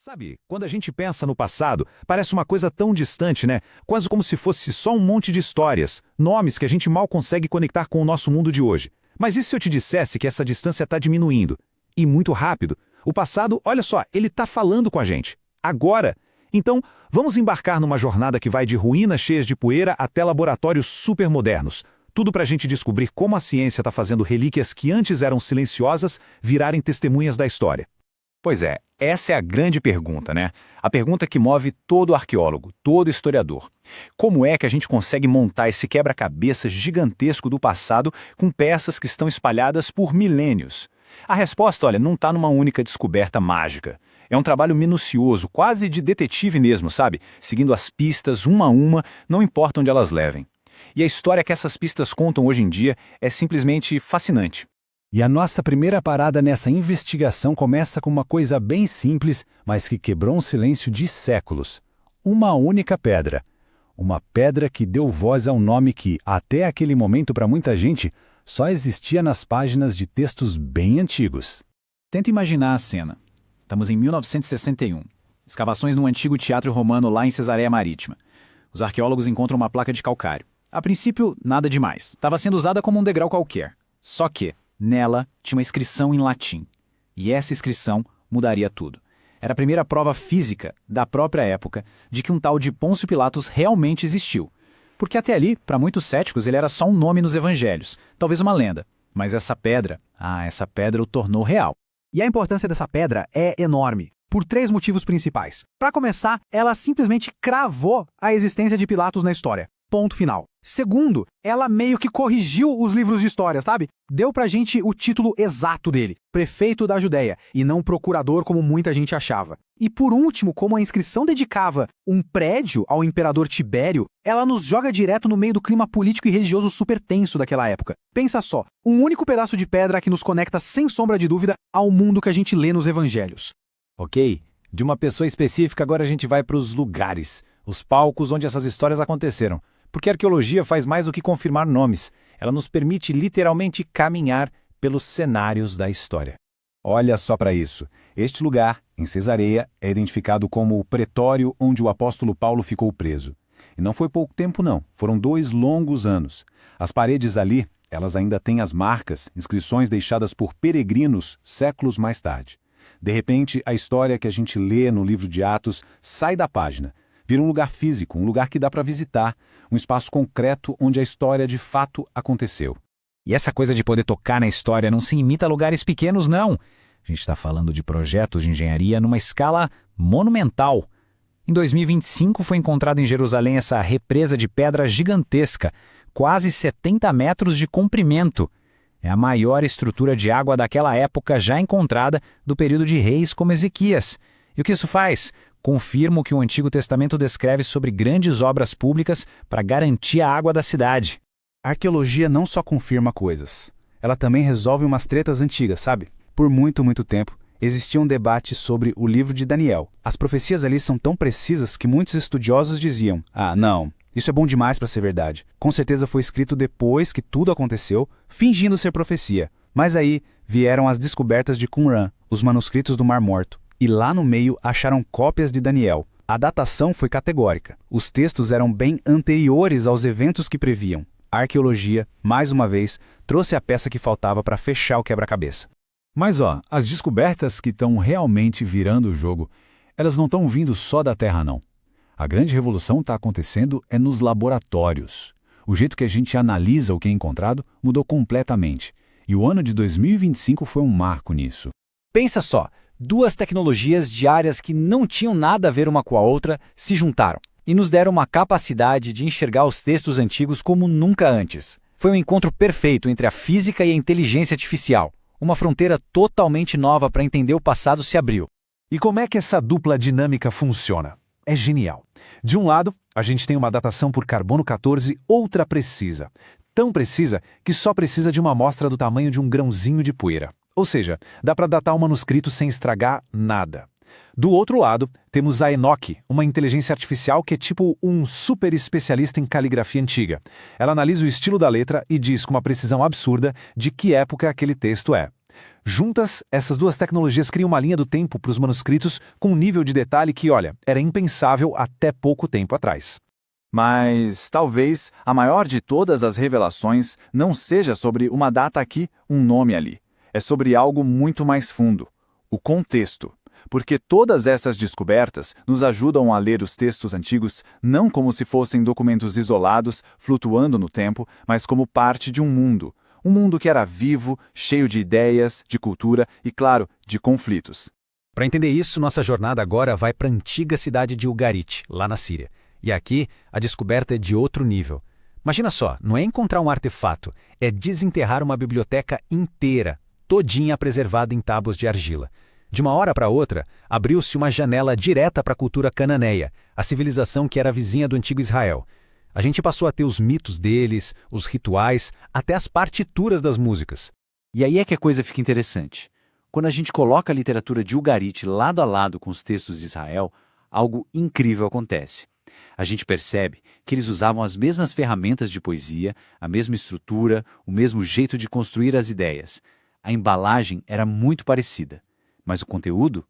Sabe, quando a gente pensa no passado, parece uma coisa tão distante, né? Quase como se fosse só um monte de histórias, nomes que a gente mal consegue conectar com o nosso mundo de hoje. Mas e se eu te dissesse que essa distância está diminuindo? E muito rápido. O passado, olha só, ele está falando com a gente. Agora. Então, vamos embarcar numa jornada que vai de ruínas cheias de poeira até laboratórios supermodernos. Tudo para a gente descobrir como a ciência está fazendo relíquias que antes eram silenciosas virarem testemunhas da história. Pois é, essa é a grande pergunta, né? A pergunta que move todo arqueólogo, todo historiador. Como é que a gente consegue montar esse quebra-cabeça gigantesco do passado com peças que estão espalhadas por milênios? A resposta, olha, não está numa única descoberta mágica. É um trabalho minucioso, quase de detetive mesmo, sabe? Seguindo as pistas uma a uma, não importa onde elas levem. E a história que essas pistas contam hoje em dia é simplesmente fascinante. E a nossa primeira parada nessa investigação começa com uma coisa bem simples, mas que quebrou um silêncio de séculos. Uma única pedra. Uma pedra que deu voz a um nome que, até aquele momento para muita gente, só existia nas páginas de textos bem antigos. Tenta imaginar a cena. Estamos em 1961. Escavações num antigo teatro romano lá em Cesareia Marítima. Os arqueólogos encontram uma placa de calcário. A princípio, nada demais. Estava sendo usada como um degrau qualquer. Só que nela tinha uma inscrição em latim. E essa inscrição mudaria tudo. Era a primeira prova física da própria época de que um tal de Pôncio Pilatos realmente existiu. Porque até ali, para muitos céticos, ele era só um nome nos evangelhos, talvez uma lenda. Mas essa pedra o tornou real. E a importância dessa pedra é enorme, por 3 motivos principais. Para começar, ela simplesmente cravou a existência de Pilatos na história. Ponto final. Segundo, ela meio que corrigiu os livros de história, sabe? Deu pra gente o título exato dele, prefeito da Judéia, e não procurador como muita gente achava. E por último, como a inscrição dedicava um prédio ao imperador Tibério, ela nos joga direto no meio do clima político e religioso super tenso daquela época. Pensa só, um único pedaço de pedra que nos conecta sem sombra de dúvida ao mundo que a gente lê nos evangelhos. Ok, de uma pessoa específica agora a gente vai para os lugares, os palcos onde essas histórias aconteceram. Porque a arqueologia faz mais do que confirmar nomes. Ela nos permite literalmente caminhar pelos cenários da história. Olha só para isso. Este lugar, em Cesareia, é identificado como o pretório onde o apóstolo Paulo ficou preso. E não foi pouco tempo não, foram 2 longos anos. As paredes ali, elas ainda têm as marcas, inscrições deixadas por peregrinos séculos mais tarde. De repente, a história que a gente lê no livro de Atos sai da página. Vira um lugar físico, um lugar que dá para visitar, um espaço concreto onde a história de fato aconteceu. E essa coisa de poder tocar na história não se imita a lugares pequenos, não. A gente está falando de projetos de engenharia numa escala monumental. Em 2025 foi encontrada em Jerusalém essa represa de pedra gigantesca, quase 70 metros de comprimento. É a maior estrutura de água daquela época já encontrada do período de reis como Ezequias. E o que isso faz? Confirma o que o Antigo Testamento descreve sobre grandes obras públicas para garantir a água da cidade. A arqueologia não só confirma coisas, ela também resolve umas tretas antigas, sabe? Por muito, muito tempo, existia um debate sobre o livro de Daniel. As profecias ali são tão precisas que muitos estudiosos diziam: ah, não, isso é bom demais para ser verdade. Com certeza foi escrito depois que tudo aconteceu, fingindo ser profecia. Mas aí vieram as descobertas de Qumran, os manuscritos do Mar Morto. E lá no meio acharam cópias de Daniel. A datação foi categórica. Os textos eram bem anteriores aos eventos que previam. A arqueologia, mais uma vez, trouxe a peça que faltava para fechar o quebra-cabeça. Mas as descobertas que estão realmente virando o jogo, elas não estão vindo só da Terra não. A grande revolução está acontecendo nos laboratórios. O jeito que a gente analisa o que é encontrado mudou completamente. E o ano de 2025 foi um marco nisso. Pensa só. 2 tecnologias de áreas que não tinham nada a ver uma com a outra se juntaram e nos deram uma capacidade de enxergar os textos antigos como nunca antes. Foi um encontro perfeito entre a física e a inteligência artificial. Uma fronteira totalmente nova para entender o passado se abriu. E como é que essa dupla dinâmica funciona? É genial. De um lado, a gente tem uma datação por carbono 14 ultra precisa. Tão precisa que só precisa de uma amostra do tamanho de um grãozinho de poeira. Ou seja, dá para datar o manuscrito sem estragar nada. Do outro lado, temos a Enoch, uma inteligência artificial que é tipo um super especialista em caligrafia antiga. Ela analisa o estilo da letra e diz com uma precisão absurda de que época aquele texto é. Juntas, essas duas tecnologias criam uma linha do tempo para os manuscritos com um nível de detalhe que, olha, era impensável até pouco tempo atrás. Mas talvez a maior de todas as revelações não seja sobre uma data aqui, um nome ali. É sobre algo muito mais fundo, o contexto. Porque todas essas descobertas nos ajudam a ler os textos antigos não como se fossem documentos isolados, flutuando no tempo, mas como parte de um mundo. Um mundo que era vivo, cheio de ideias, de cultura e, claro, de conflitos. Para entender isso, nossa jornada agora vai para a antiga cidade de Ugarit, lá na Síria. E aqui, a descoberta é de outro nível. Imagina só, não é encontrar um artefato, é desenterrar uma biblioteca inteira, todinha preservada em tábuas de argila. De uma hora para outra, abriu-se uma janela direta para a cultura cananeia, a civilização que era vizinha do antigo Israel. A gente passou a ter os mitos deles, os rituais, até as partituras das músicas. E aí é que a coisa fica interessante. Quando a gente coloca a literatura de Ugarit lado a lado com os textos de Israel, algo incrível acontece. A gente percebe que eles usavam as mesmas ferramentas de poesia, a mesma estrutura, o mesmo jeito de construir as ideias. A embalagem era muito parecida. Mas o conteúdo?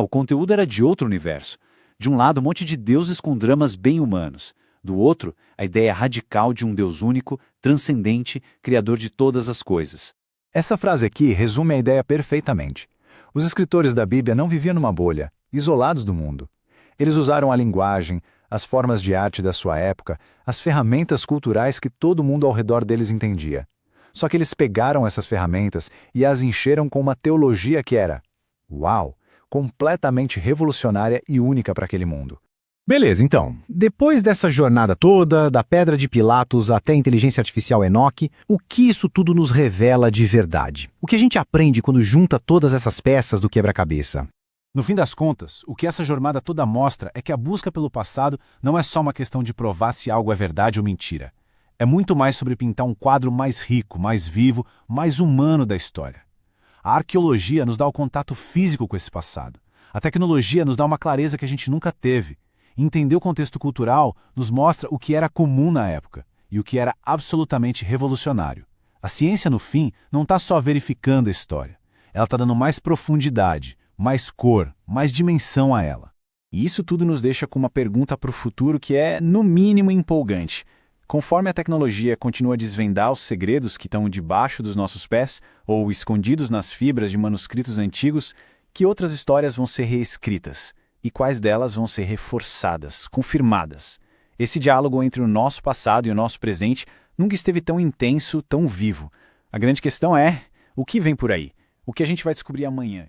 O conteúdo era de outro universo. De um lado, um monte de deuses com dramas bem humanos. Do outro, a ideia radical de um Deus único, transcendente, criador de todas as coisas. Essa frase aqui resume a ideia perfeitamente. Os escritores da Bíblia não viviam numa bolha, isolados do mundo. Eles usaram a linguagem, as formas de arte da sua época, as ferramentas culturais que todo mundo ao redor deles entendia. Só que eles pegaram essas ferramentas e as encheram com uma teologia que era, uau, completamente revolucionária e única para aquele mundo. Beleza, então, depois dessa jornada toda, da Pedra de Pilatos até a inteligência artificial Enoch, o que isso tudo nos revela de verdade? O que a gente aprende quando junta todas essas peças do quebra-cabeça? No fim das contas, o que essa jornada toda mostra é que a busca pelo passado não é só uma questão de provar se algo é verdade ou mentira. É muito mais sobre pintar um quadro mais rico, mais vivo, mais humano da história. A arqueologia nos dá o contato físico com esse passado. A tecnologia nos dá uma clareza que a gente nunca teve. Entender o contexto cultural nos mostra o que era comum na época e o que era absolutamente revolucionário. A ciência, no fim, não está só verificando a história. Ela está dando mais profundidade, mais cor, mais dimensão a ela. E isso tudo nos deixa com uma pergunta para o futuro que é, no mínimo, empolgante. Conforme a tecnologia continua a desvendar os segredos que estão debaixo dos nossos pés ou escondidos nas fibras de manuscritos antigos, que outras histórias vão ser reescritas? E quais delas vão ser reforçadas, confirmadas? Esse diálogo entre o nosso passado e o nosso presente nunca esteve tão intenso, tão vivo. A grande questão é, o que vem por aí? O que a gente vai descobrir amanhã?